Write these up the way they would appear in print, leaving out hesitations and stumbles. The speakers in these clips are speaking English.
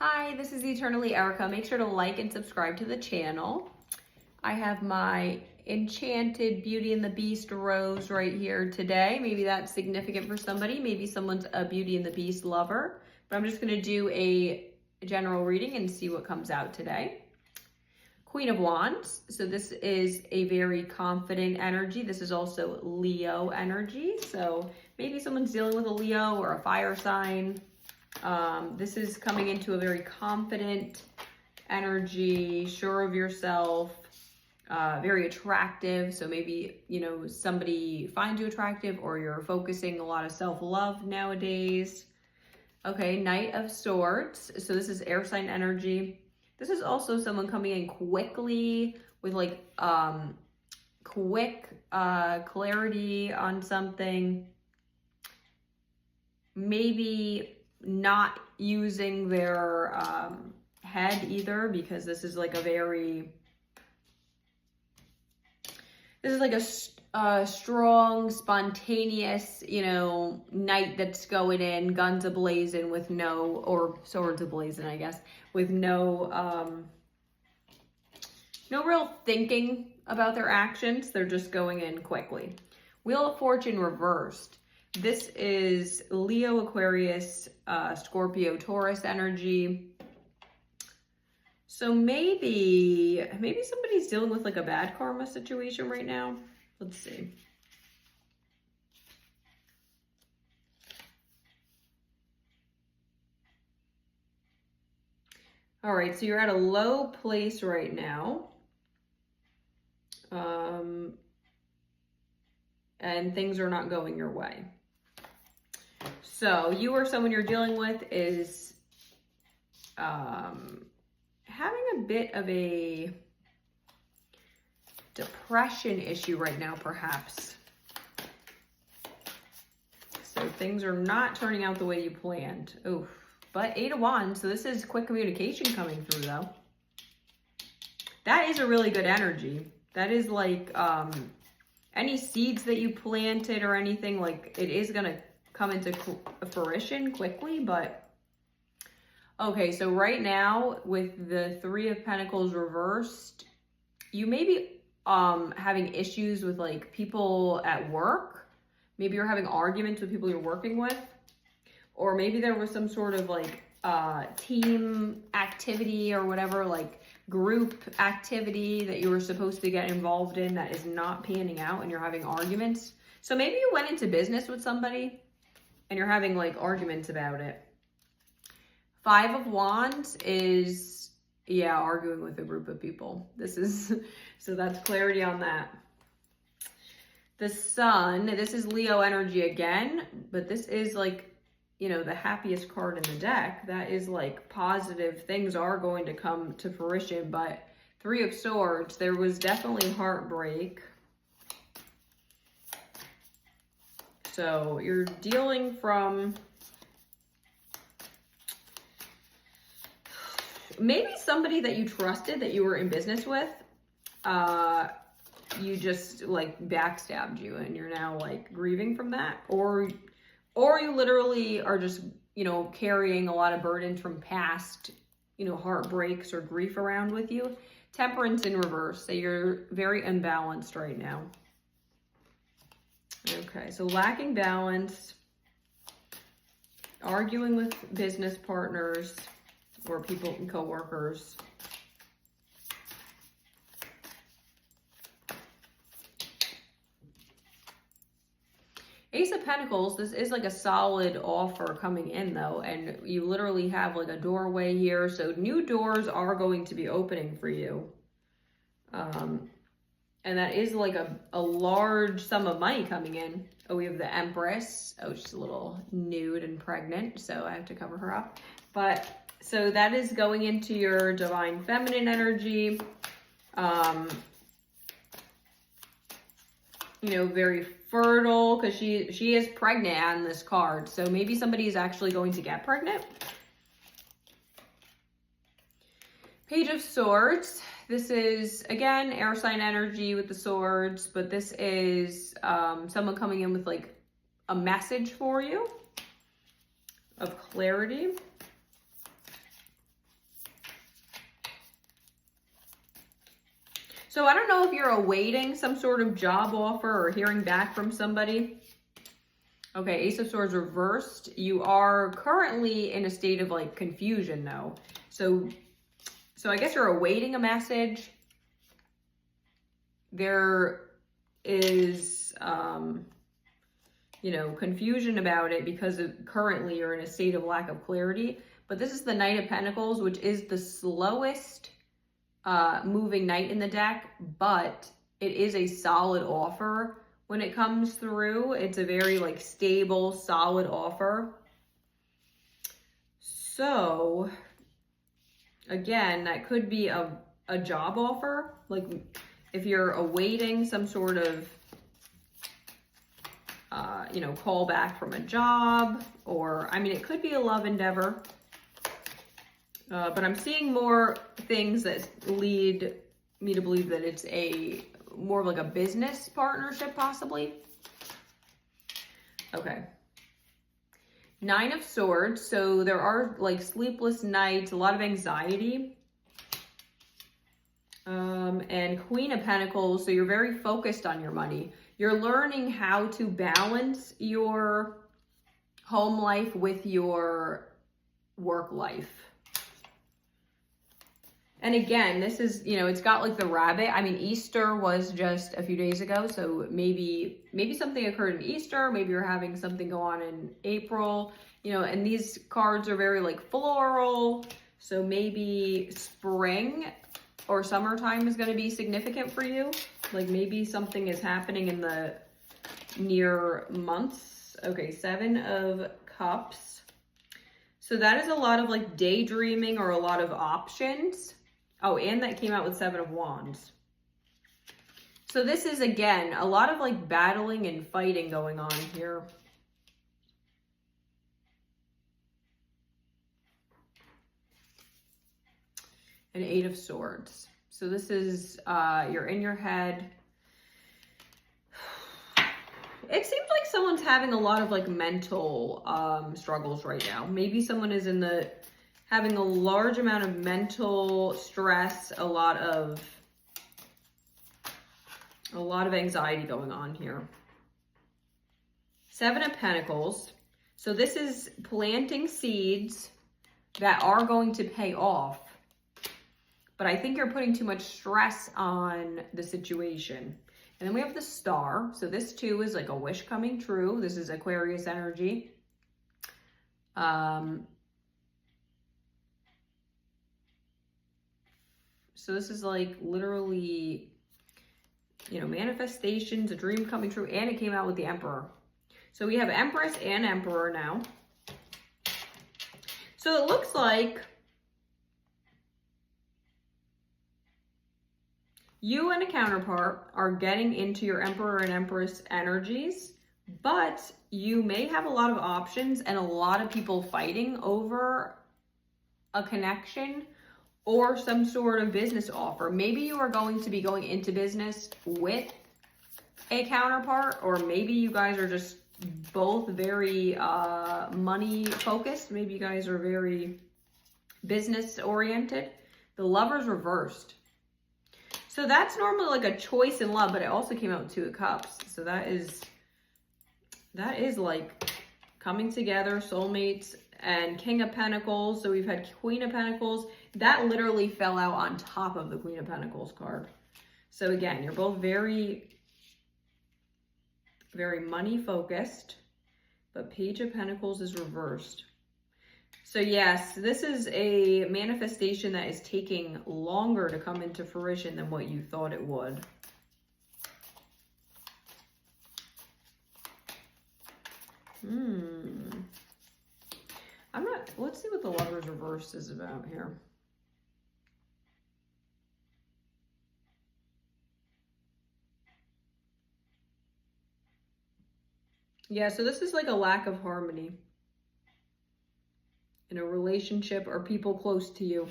Hi, this is Eternally Erica. Make sure to like and subscribe to the channel. I have my Enchanted Beauty and the Beast rose right here today. Maybe that's significant for somebody. Maybe someone's a Beauty and the Beast lover. But I'm just going to do a general reading and see what comes out today. Queen of Wands. So this is a very confident energy. This is also Leo energy. So maybe someone's dealing with a Leo or a fire sign. This is coming into a very confident energy, sure of yourself, very attractive. So maybe, somebody finds you attractive or you're focusing a lot of self-love nowadays. Okay, Knight of Swords. So this is air sign energy. This is also someone coming in quickly with quick clarity on something. Maybe not using their head either, because this is like a strong, spontaneous, knight that's going in, guns a-blazing or swords a-blazing, I guess, with no real thinking about their actions. They're just going in quickly. Wheel of Fortune reversed. This is Leo, Aquarius, Scorpio, Taurus energy. So maybe somebody's dealing with like a bad karma situation right now. Let's see. All right, so you're at a low place right now. And things are not going your way. So you or someone you're dealing with is having a bit of a depression issue right now, perhaps. So things are not turning out the way you planned. Oof. But 8 of Wands, so this is quick communication coming through though. That is a really good energy. That is like any seeds that you planted or anything, like it is going to come into fruition quickly. But okay, so right now with the 3 of Pentacles reversed, you may be having issues with like people at work. Maybe you're having arguments with people you're working with, or maybe there was some sort of like team activity or whatever, like group activity that you were supposed to get involved in that is not panning out and you're having arguments. So maybe you went into business with somebody and you're having like arguments about it. 5 of Wands is, arguing with a group of people. So that's clarity on that. The Sun, this is Leo energy again, but this is like, the happiest card in the deck. That is like positive. Things are going to come to fruition, but 3 of Swords, there was definitely heartbreak. So you're dealing from maybe somebody that you trusted, that you were in business with, you just like backstabbed you and you're now like grieving from that, or you literally are just, carrying a lot of burdens from past, heartbreaks or grief around with you. Temperance in reverse. So you're very unbalanced right now. Okay, so lacking balance, arguing with business partners or people and co-workers. Ace of Pentacles, this is like a solid offer coming in though, and you literally have like a doorway here, so new doors are going to be opening for you. And that is like a large sum of money coming in. Oh, we have the Empress. Oh, she's a little nude and pregnant, so I have to cover her up. But, so that is going into your Divine Feminine energy. Very fertile, because she is pregnant on this card. So maybe somebody is actually going to get pregnant. Page of Swords. This is, again, air sign energy with the swords, but this is someone coming in with like a message for you of clarity. So I don't know if you're awaiting some sort of job offer or hearing back from somebody. Okay, Ace of Swords reversed. You are currently in a state of like confusion though. So I guess you're awaiting a message. There is, you know, confusion about it because currently you're in a state of lack of clarity. But this is the Knight of Pentacles, which is the slowest moving knight in the deck, but it is a solid offer when it comes through. It's a very like stable, solid offer. So again, that could be a job offer. Like if you're awaiting some sort of you know, call back from a job, or I mean, it could be a love endeavor. But I'm seeing more things that lead me to believe that it's more of like a business partnership, possibly. Okay. Nine of Swords. So there are like sleepless nights, a lot of anxiety. And Queen of Pentacles. So you're very focused on your money. You're learning how to balance your home life with your work life. And again, this is, you know, it's got like the rabbit. I mean, Easter was just a few days ago. So maybe something occurred in Easter. Maybe you're having something go on in April, you know, and these cards are very like floral. So maybe spring or summertime is going to be significant for you. Like maybe something is happening in the near months. Okay, Seven of Cups. So that is a lot of like daydreaming or a lot of options. Oh, and that came out with Seven of Wands. So this is, again, a lot of like battling and fighting going on here. An Eight of Swords. So this is, you're in your head. It seems like someone's having a lot of like mental struggles right now. Maybe someone is having a large amount of mental stress, a lot of anxiety going on here. Seven of Pentacles. So this is planting seeds that are going to pay off. But I think you're putting too much stress on the situation. And then we have the Star. So this too is like a wish coming true. This is Aquarius energy. So this is like literally, you know, manifestations, a dream coming true, and it came out with the Emperor. So we have Empress and Emperor now. So it looks like you and a counterpart are getting into your Emperor and Empress energies, but you may have a lot of options and a lot of people fighting over a connection or some sort of business offer. Maybe you are going to be going into business with a counterpart, or maybe you guys are just both very money focused. Maybe you guys are very business oriented. The Lover's reversed. So that's normally like a choice in love, but it also came out with Two of Cups. So that is like coming together, soulmates, and King of Pentacles. So we've had Queen of Pentacles. That literally fell out on top of the Queen of Pentacles card. So again, you're both very, very money focused, but Page of Pentacles is reversed. So yes, this is a manifestation that is taking longer to come into fruition than what you thought it would. Let's see what the Lover's reverse is about here. Yeah, so this is like a lack of harmony in a relationship or people close to you.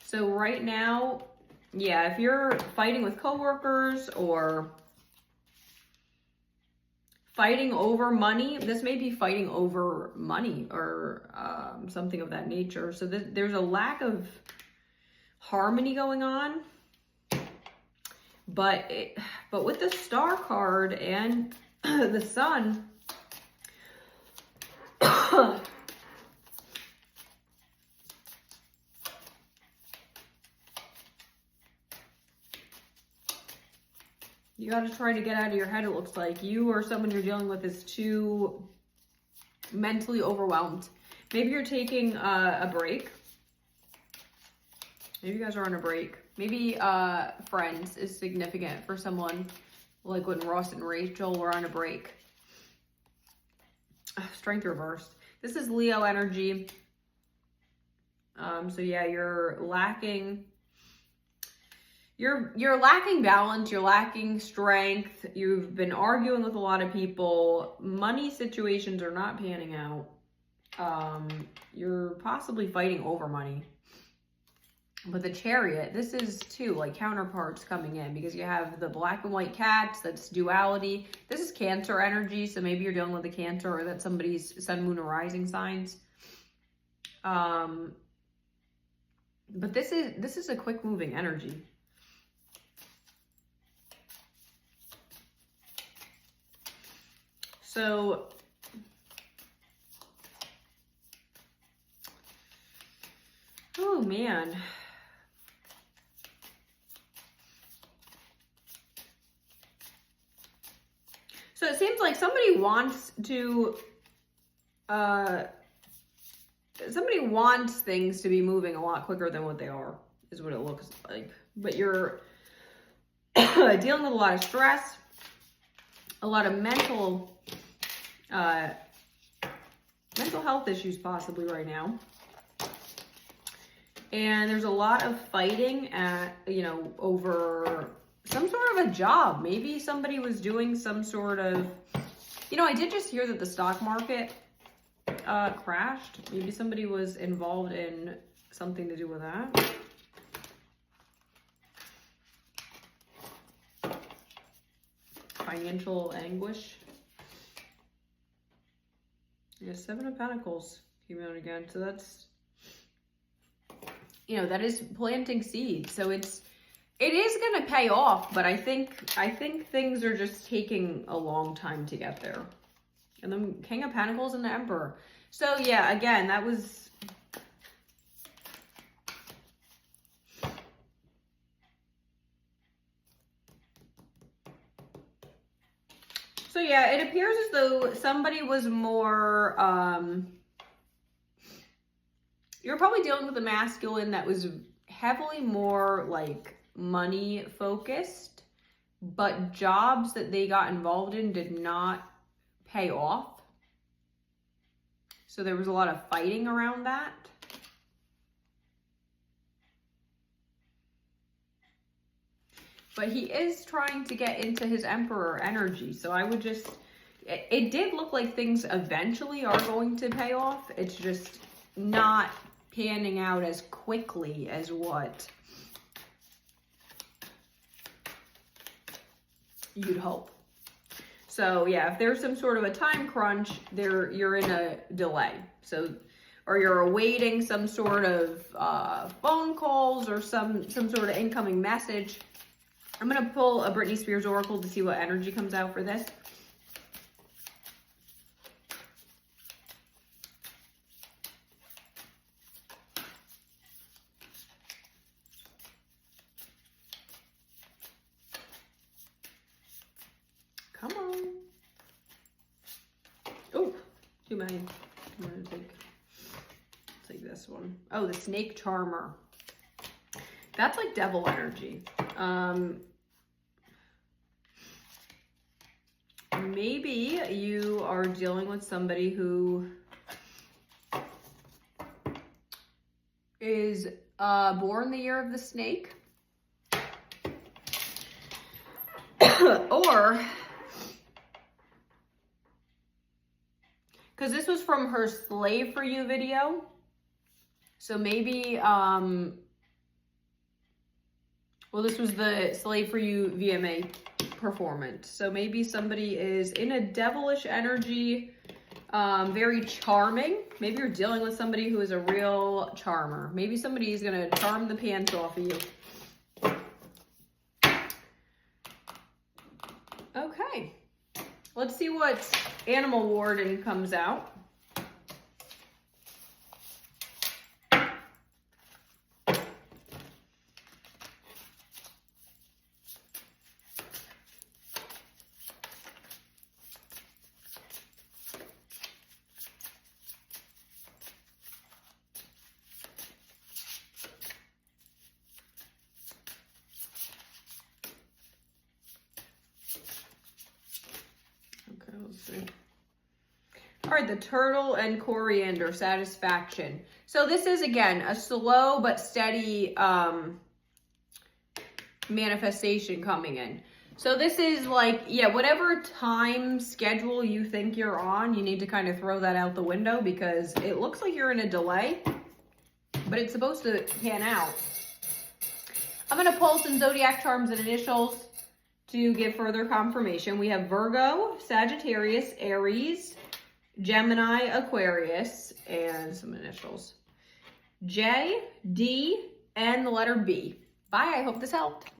So right now, yeah, if you're fighting with coworkers or fighting over money, this may be fighting over money or something of that nature. So there's a lack of harmony going on. But with the Star card and the Sun, you got to try to get out of your head. It looks like you or someone you're dealing with is too mentally overwhelmed. Maybe you're taking a break. Maybe you guys are on a break. Maybe Friends is significant for someone, like when Ross and Rachel were on a break. Strength reversed. This is Leo energy. So yeah, you're lacking. You're lacking balance. You're lacking strength. You've been arguing with a lot of people. Money situations are not panning out. You're possibly fighting over money. But the Chariot, this is too like counterparts coming in, because you have the black and white cats, that's duality. This is Cancer energy, so maybe you're dealing with a Cancer, or that's somebody's sun, moon, or rising signs. But this is a quick moving energy. So oh man. So it seems like somebody wants to, somebody wants things to be moving a lot quicker than what they are, is what it looks like. But you're dealing with a lot of stress, a lot of mental health issues possibly right now. And there's a lot of fighting over some sort of a job. Maybe somebody was doing some sort of, I did just hear that the stock market crashed. Maybe somebody was involved in something to do with that. Financial anguish. Yeah, Seven of Pentacles came out again. So that's, that is planting seeds. So it is going to pay off, but I think things are just taking a long time to get there. And then King of Pentacles and the Emperor. So yeah, again, that was... So yeah, it appears as though somebody was more... you're probably dealing with a masculine that was heavily more like money focused, but jobs that they got involved in did not pay off. So there was a lot of fighting around that. But he is trying to get into his Emperor energy. So I would just, it did look like things eventually are going to pay off. It's just not panning out as quickly as what you'd hope. So yeah, if there's some sort of a time crunch, you're in a delay. So, or you're awaiting some sort of phone calls or some sort of incoming message. I'm gonna pull a Britney Spears oracle to see what energy comes out for this. Come on. Oh, too many. I'm gonna take this one. Oh, the Snake Charmer. That's like devil energy. Maybe you are dealing with somebody who is born the year of the snake. Or, because this was from her Slave for You video. So maybe, well, this was the Slave for You VMA performance. So maybe somebody is in a devilish energy, very charming. Maybe you're dealing with somebody who is a real charmer. Maybe somebody is going to charm the pants off of you. Let's see what Animal Warden comes out. Okay, let's see. All right, the Turtle and Coriander Satisfaction. So this is, again, a slow but steady manifestation coming in. So this is like, yeah, whatever time schedule you think you're on, you need to kind of throw that out the window because it looks like you're in a delay, but it's supposed to pan out. I'm going to pull some zodiac charms and initials to give further confirmation. We have Virgo, Sagittarius, Aries, Gemini, Aquarius, and some initials. J, D, and the letter B. Bye, I hope this helped.